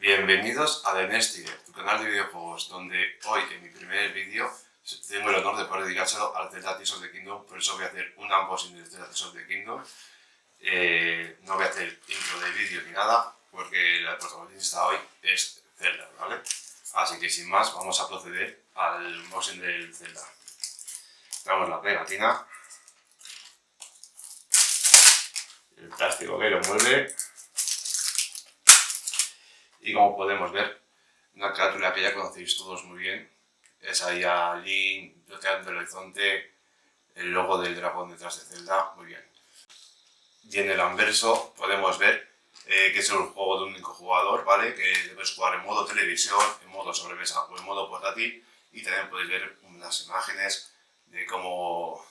Bienvenidos a The Nestiger, tu canal de videojuegos, donde hoy en mi primer vídeo tengo el honor de poder dedicárselo al Zelda Tears of the Kingdom. Por eso voy a hacer un unboxing del Zelda Tears of the Kingdom. No voy a hacer intro de vídeo ni nada, porque el protagonista hoy es Zelda, ¿vale? Así que sin más, vamos a proceder al unboxing del Zelda. Damos la pegatina, el plástico que lo envuelve, y como podemos ver, una carátula que ya conocéis todos muy bien. Es ahí a Link, bloqueando el horizonte, el logo del dragón detrás de Zelda, muy bien. Y en el anverso podemos ver que es un juego de un único jugador, ¿vale? Que debes jugar en modo televisión, en modo sobremesa o en modo portátil, y también podéis ver unas imágenes de cómo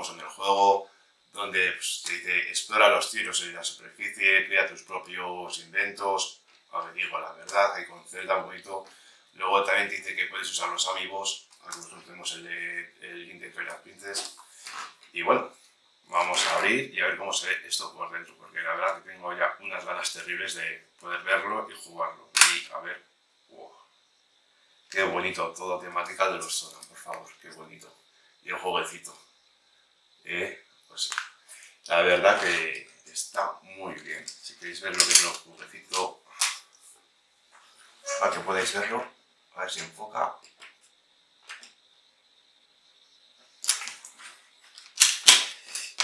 son el juego, donde pues, te dice explora los tiros en la superficie, crea tus propios inventos, averigua la verdad, hay con Zelda un bonito. Luego también te dice que puedes usar los amigos, aquí nosotros tenemos el link de Twilight Princess. Y bueno, vamos a abrir y a ver cómo se ve esto por dentro, porque la verdad que tengo ya unas ganas terribles de poder verlo y jugarlo. Y a ver, wow, qué bonito, todo temática de los Zoran, por favor, qué bonito. Y el jueguecito, pues la verdad que está muy bien. Si queréis ver lo que es el jueguecito, para que podáis verlo, a ver si enfoca.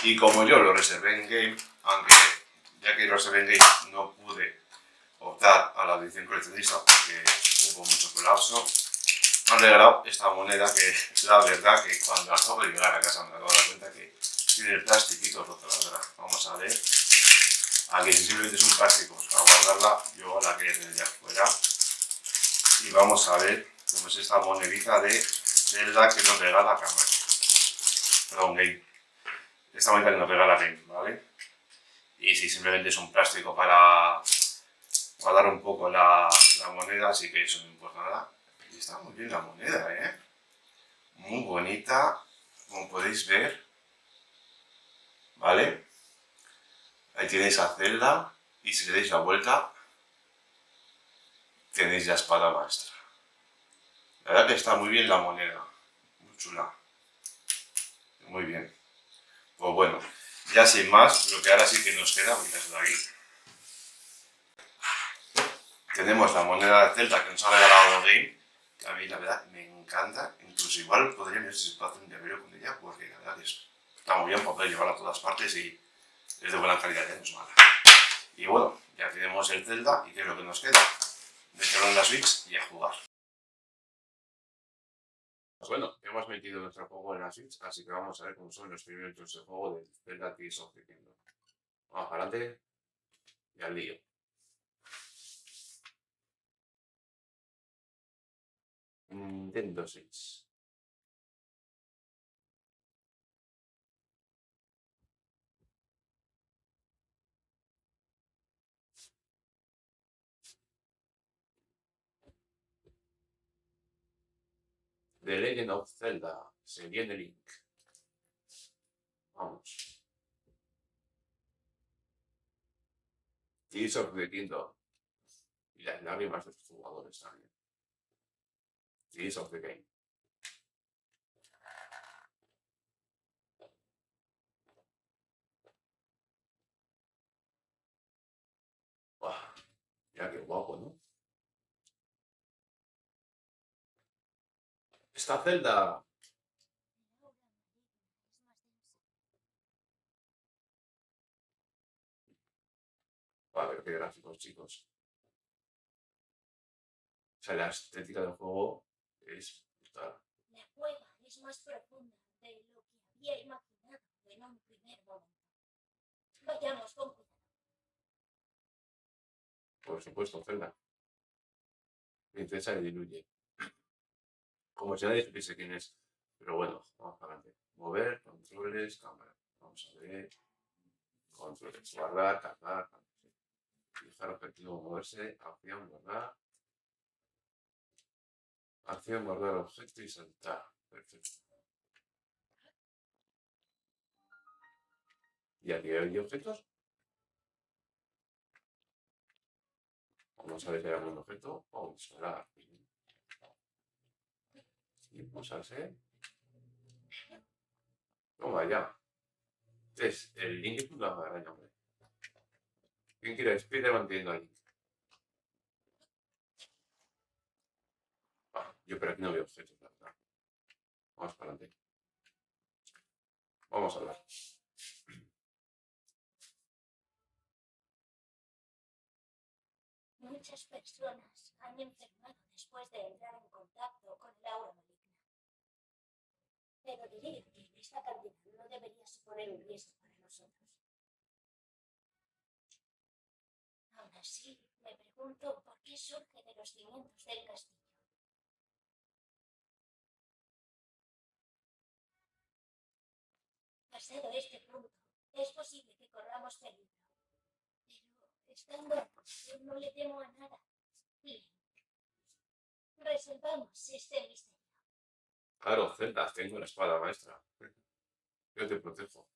Y como yo lo reservé en Game, aunque ya que lo reservé en Game no pude optar a la edición coleccionista porque hubo mucho colapso, me han regalado esta moneda que la verdad que cuando acabo de llegar a casa me acabo de dar cuenta que tiene el plastiquito roto, la verdad. Vamos a ver. Aquí simplemente es un plástico para guardarla, yo la quería tener ya fuera. Y vamos a ver cómo es esta monedita de Zelda que nos regala cámara. Perdón, Game. Esta moneda que nos regala Game, ¿vale? Y si simplemente es un plástico para guardar un poco la moneda, así que eso no importa nada. Y está muy bien la moneda, ¿eh? Muy bonita, como podéis ver, ¿vale? Ahí tenéis a Zelda, y si le dais la vuelta, tenéis la espada maestra. La verdad que está muy bien la moneda, muy chula, muy bien. Pues bueno, ya sin más, lo que ahora sí que nos queda, voy a quitarlo aquí. Tenemos la moneda de Zelda que nos ha regalado Game, que a mí la verdad me encanta, incluso igual podría ver si se puede hacer un llavero con ella, porque la verdad que está muy bien para poder llevarla a todas partes y es de buena calidad, no es mala. Y bueno, ya tenemos el Zelda, y ¿qué es lo que nos queda? Meterlo en la Switch y a jugar. Pues bueno, hemos metido nuestro juego en la Switch, así que vamos a ver cómo son los primeros de juego del Zelda Tears of the Kingdom. Vamos para adelante y al lío. Nintendo Switch. The Legend of Zelda. Se viene Link. Vamos. Tears of the Kingdom. Y las lágrimas de sus jugadores también. Tears of the Game. Wow, mira qué guapo, ¿no? Esta Zelda. A ver qué gráficos, chicos. O sea, la estética del juego es brutal. La cueva es más profunda de lo que había imaginado en un primer momento. Vayamos con cuidado. Por supuesto, Zelda. Princesa le diluye. Como si nadie supiese quién es. Pero bueno, vamos para adelante. Mover, controles, cámara. Vamos a ver. Controles. Guardar, cargar. Fijar objetivo, moverse. Acción, guardar. Acción, guardar objeto y saltar. Perfecto. ¿Y aquí hay objetos? Vamos a ver si hay algún objeto. Oh, solar. Impulsarse. Toma ya. El Link es una araña, hombre. ¿Quién quiere Spider-Man teniendo a Link? Yo pero aquí no veo objetos, la verdad. Vamos para adelante. Vamos a hablar. Muchas personas han enfermado después de entrar en contacto con el aura maligna. Pero diría que esta cantidad no debería suponer un riesgo para nosotros. Aún así, me pregunto por qué surge de los cimientos del castillo. Pasado este punto, es posible que corramos peligro. Pero estando aquí, no le temo a nada. Link, resolvamos este misterio. Claro, Zelda, tengo la espada maestra. Yo te protejo.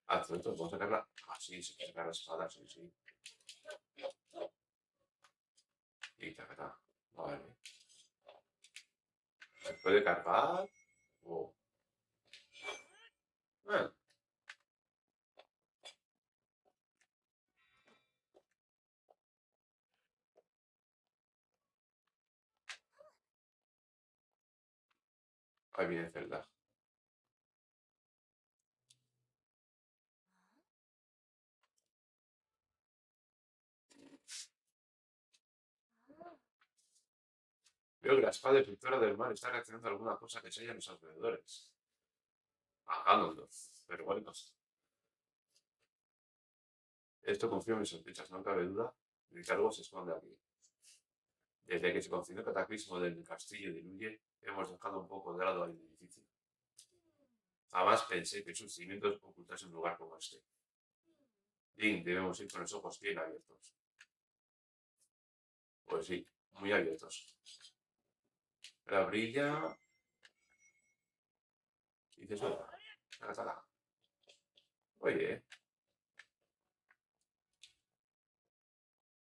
Ah, cierto, ¿puedo sacarla? Ah, sí, se puede sacar la espada, sí, sí. Y ta. Vale. ¿Se puede cargar? Oh. Ah, ahí viene Zelda. Veo que la espada destructora del mar está reaccionando a alguna cosa que se halla en los alrededores. A Ganondorf, pero bueno. Esto confirma mis sospechas, no cabe duda de que algo se esconde aquí. Desde que se conoció el cataclismo del castillo de Luye, hemos dejado un poco de lado el edificio. Jamás pensé que sus cimientos ocultasen un lugar como este. Link, debemos ir con los ojos bien abiertos. Pues sí, muy abiertos. La brilla. Y dices, saca. Oye,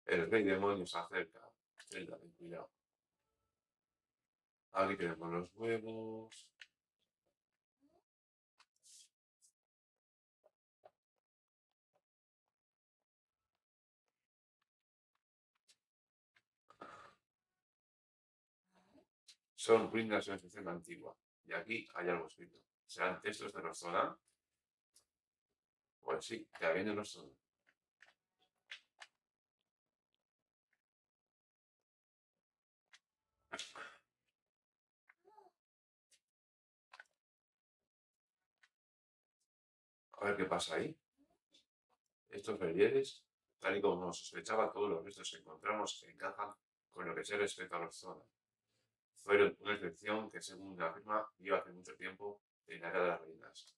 el rey demonio se acerca. Zelda, ten cuidado. Aquí tenemos los huevos. Son ruinas de una civilización antigua. Y aquí hay algo escrito. ¿Serán textos de nuestra zona? Pues sí, que viene nuestra zona. A ver qué pasa ahí. Estos relieves, tal y como nos sospechaba, todos los restos que encontramos que encajan con lo que se respecta a nuestra zona. Fueron una excepción que, según afirma, vive hace mucho tiempo en la era de las reinas.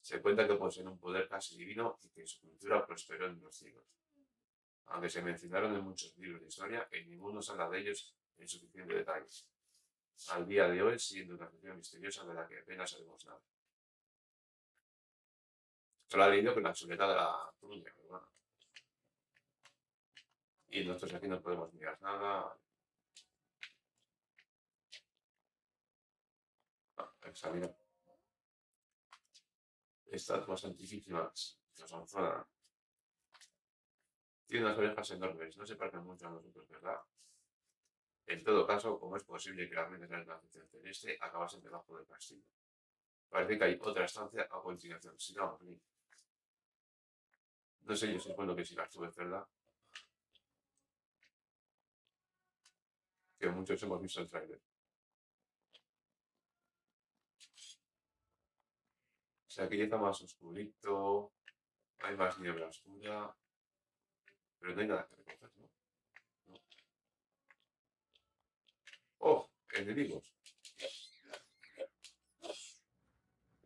Se cuenta que poseen un poder casi divino y que su cultura prosperó en los siglos. Aunque se mencionaron en muchos libros de historia, en ninguno se habla de ellos en suficiente detalle. Al día de hoy, siendo una cuestión misteriosa de la que apenas sabemos nada. Se lo ha leído con la chuleta de la Coruña, pero bueno. Y nosotros aquí no podemos mirar nada. Examina. Estatuas antiquísimas que nos Amazonas. Tiene unas orejas enormes, no se parecen mucho a nosotros, ¿verdad? En todo caso, ¿cómo es posible que las mentes de la nación celeste acabasen debajo del castillo? Parece que hay otra estancia a continuación. Sigamos, Link. No sé yo si es bueno que sigas tú, ¿verdad? Que muchos hemos visto el trailer. O sea, aquí ya está más oscurito, hay más niebla oscura, pero no hay nada que recoger, ¿no? No. ¡Oh! Enemigos.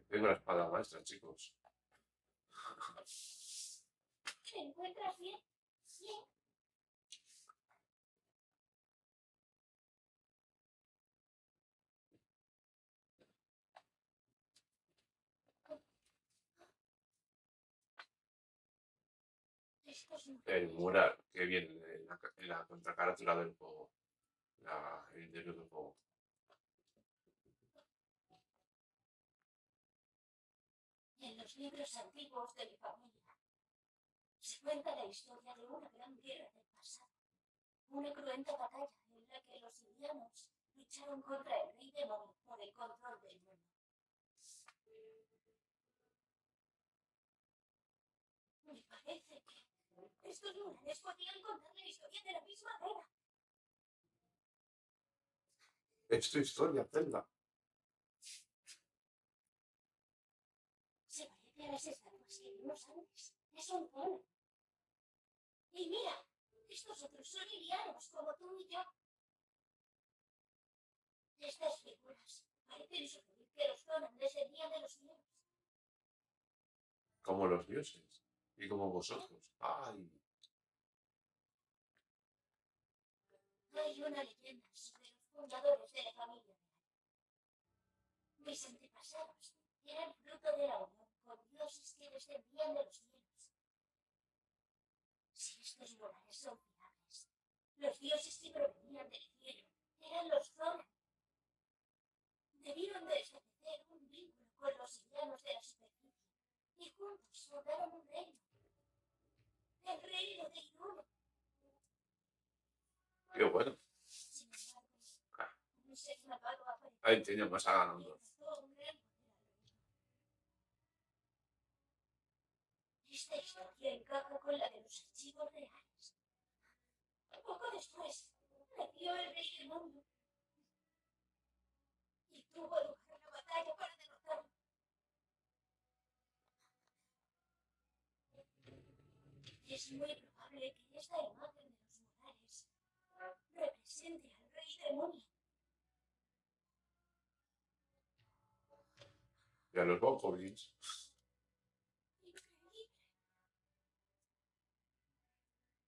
Tengo la espada maestra, chicos. ¿Te encuentras bien? Bien. Estos El murales mural que viene en la contracarátula del juego. El interior del juego. en los libros antiguos de mi familia se cuenta la historia de una gran guerra del pasado. Una cruenta batalla en la que los indianos lucharon contra el rey demonio por el control del mundo. Me parece que estos murales podrían contar la historia de la misma guerra. Es tu historia, Zelda. Se parece a las estatuas que vimos antes. Es un cono. Y mira, estos otros son ilianos, como tú y yo. Estas figuras parecen sugerir que los Conan descendían de los cielos. Como los dioses. Y como vosotros. ¡Ay! Hay una leyenda sobre los fundadores de la familia real. Mis antepasados eran fruto de la unión con dioses que descendían de los cielos. Si estos murales son fiables, los dioses que provenían del cielo eran los Zoran. Debieron de establecer un vínculo con los indianos de la superficie y juntos fundaron un reino. El reino de Irule. ¡Qué bueno! Sin embargo, un ser malvado apareció Ahí teníamos a y ganando. lanzó un gran poder al reino. Esta historia encaja con la de los archivos reales. Poco después, nació el rey del mundo y tuvo lugar una batalla para derrotarlo. Es muy probable que esta imagen de los murales represente al rey demonio. Y a los Goblins. Increíble.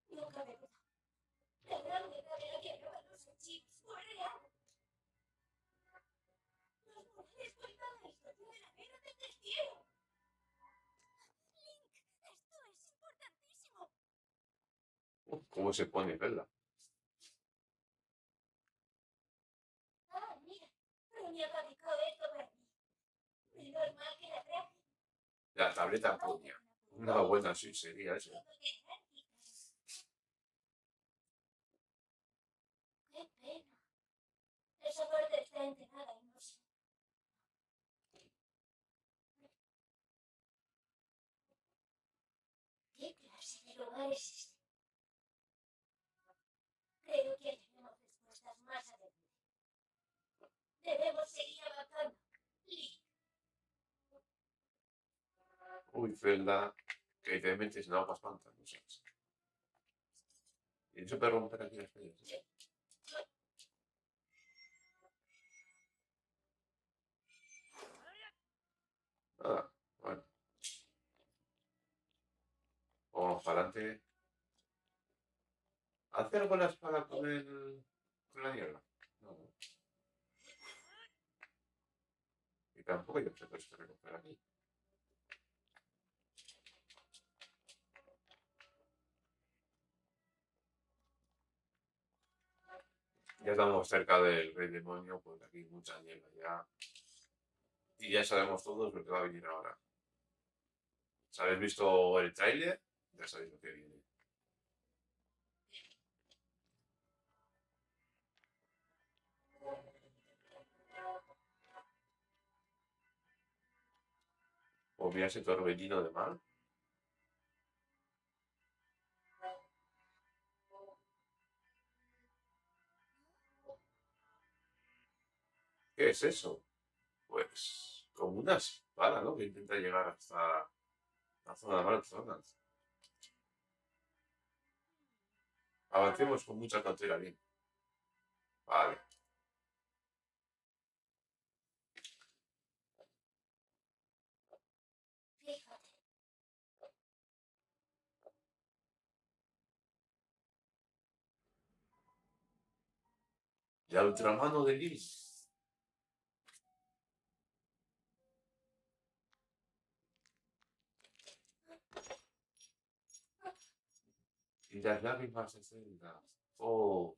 No cabe duda. La gran guerra de la que hablaban los archivos fue real. Los murales cuentan la historia de la guerra del destierro. Link, esto es importantísimo. ¿Cómo se pone, Zelda? Ah, mira, Roña fabricó esto para mí. Menos mal que la traje. La tableta Puña. Una buena sí sería eso. Qué pena. Esa parte está enterrada y no sé. ¿Qué clase de lugar es este? Creo que hallaremos respuestas más adelante. Debemos seguir avanzando. Link. Uy, Zelda, que te metes en aguas pantanosas. Y eso puede romper aquí las piedras. Nada, bueno. Vamos para adelante. ¿Hace algo la espada con la niebla? No. Y tampoco hay objetos que recoger aquí. Ya estamos cerca del rey demonio, pues aquí hay mucha niebla ya. Y ya sabemos todos lo que va a venir ahora. Si habéis visto el tráiler, ya sabéis lo que viene. O mira ese torbellino de mar. ¿Qué es eso? Pues como una espada, ¿no? Que intenta llegar hasta la zona de Amazonas. Avancemos con mucha cautela, bien. Vale. Fíjate. La ultramano de Lis. Y las lágrimas de Zelda. Oh,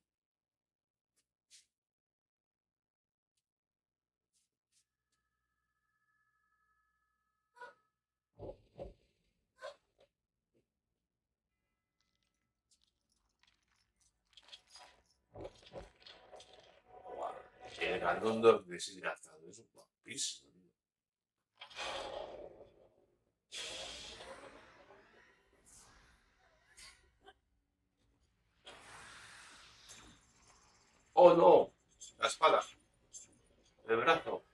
el Ganondorf deshidratado es guapísimo. ¡Oh, no! La espada. El brazo.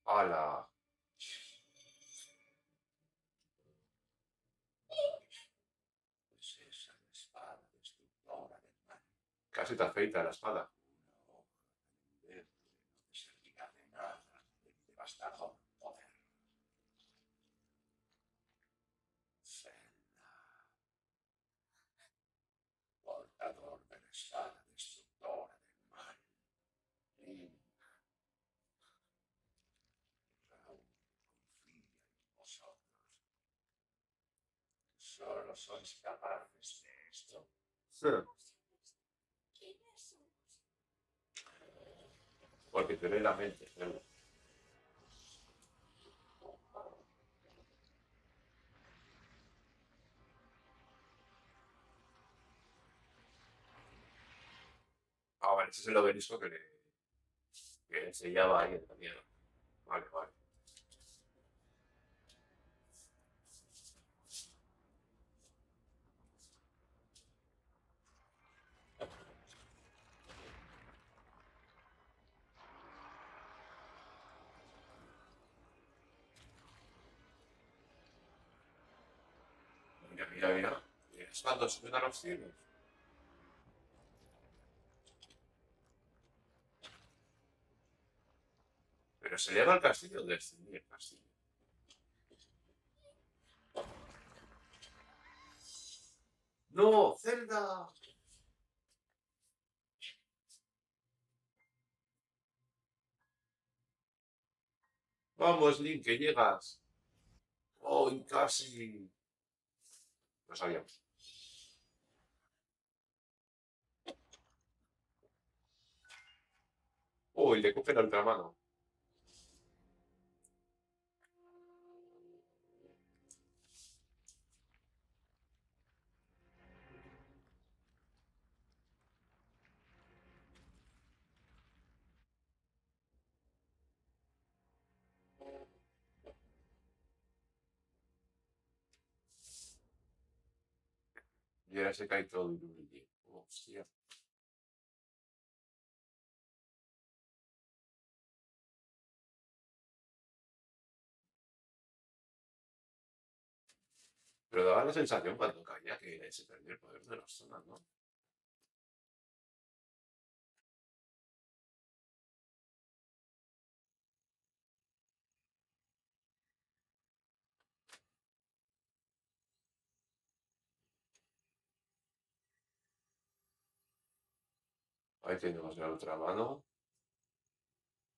¡Hala! Pues esa es la espada destructora del mal. Casi te afeita la espada. Una hoja tan verde no te servirá de nada en el devastador poder. Zelda, portador de la espada destructora del mal. Link, Raúl, confía en vosotros. ¿Solo sois capaces de esto? Sí. ¿Quiénes somos? Porque te lee la mente, Zelda. Ah, vale, ese es el obelisco que sellaba ahí en la mierda. Vale, vale. Mira, mira, mira. Es cuando suben a los cielos. Pero se eleva al castillo o descendía el castillo. ¡No! ¡Zelda! Vamos, Link, que llegas. ¡Oh, y casi! Lo sabíamos. ¡Oh, y le coge la ultramano! Y ahora se cae todo y hostia. Pero daba la sensación cuando caía que se perdió el poder de las zonas, ¿no? Ahí tenemos la ultramano.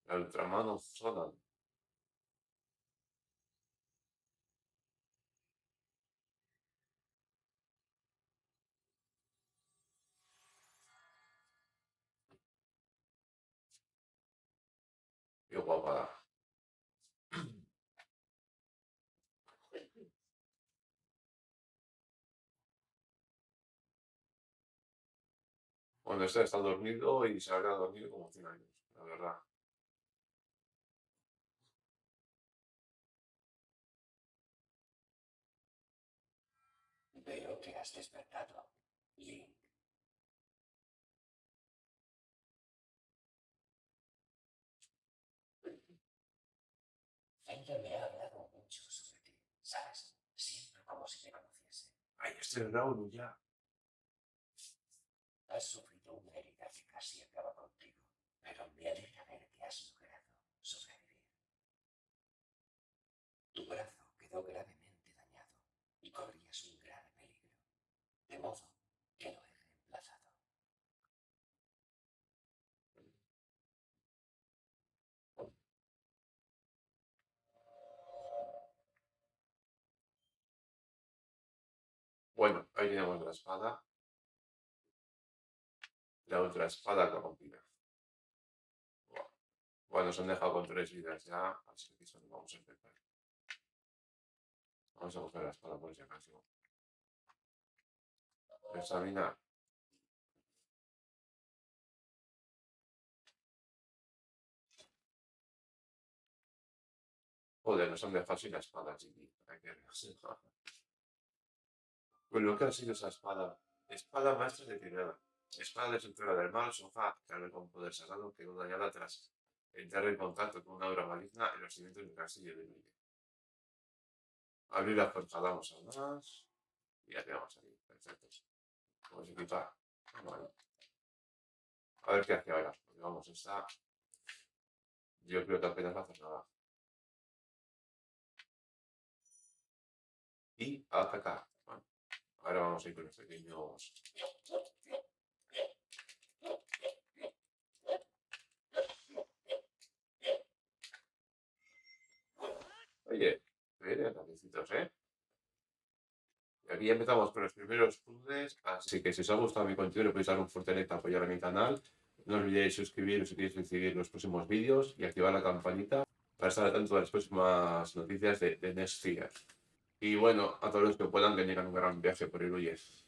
La ultramano zona. Qué guapada. Bueno, este está dormido y se habrá dormido como 100 años, la verdad. Veo que has despertado, Link. Zelda me ha hablado mucho sobre ti, ¿sabes? Siempre como si te conociese. Ay, este es Raúl ya. Has sufrido una herida que casi acaba contigo, pero me alegra ver que has logrado sobrevivir. Tu brazo quedó gravemente dañado y corrías un grave peligro, de modo que lo he reemplazado. Ahí tenemos la espada. La otra espada corrompida. Bueno, nos han dejado con 3 vidas ya, así que eso no vamos a empezar. Vamos a coger la espada por si acaso. Examinar. Joder, nos han dejado sin la espada, chiqui. Hay que Pues lo que ha sido esa espada. Espada maestra de tirada. Espada destructora del mal, sofá, que abre con poder sagrado, quedó dañada tras entrar en contacto con una obra maligna en los cimientos del castillo de Mille. Abrir la puerta, damos a más. Y ya tenemos aquí. Perfecto. Vamos a equipar. Vale. A ver qué hace ahora. Porque vamos, esta. Yo creo que apenas va a hacer nada. Y a atacar. Bueno, ahora vamos a ir con los pequeños. Oye, miren, ataquecitos, ¿eh? Y aquí ya empezamos con los primeros puzzles, así que si os ha gustado mi contenido podéis dar un fuerte like para apoyar a mi canal. No olvidéis suscribiros si queréis recibir los próximos vídeos y activar la campanita para estar al tanto de las próximas noticias de Next Fear. Y bueno, a todos los que puedan, que tengan un gran viaje por Iruyes.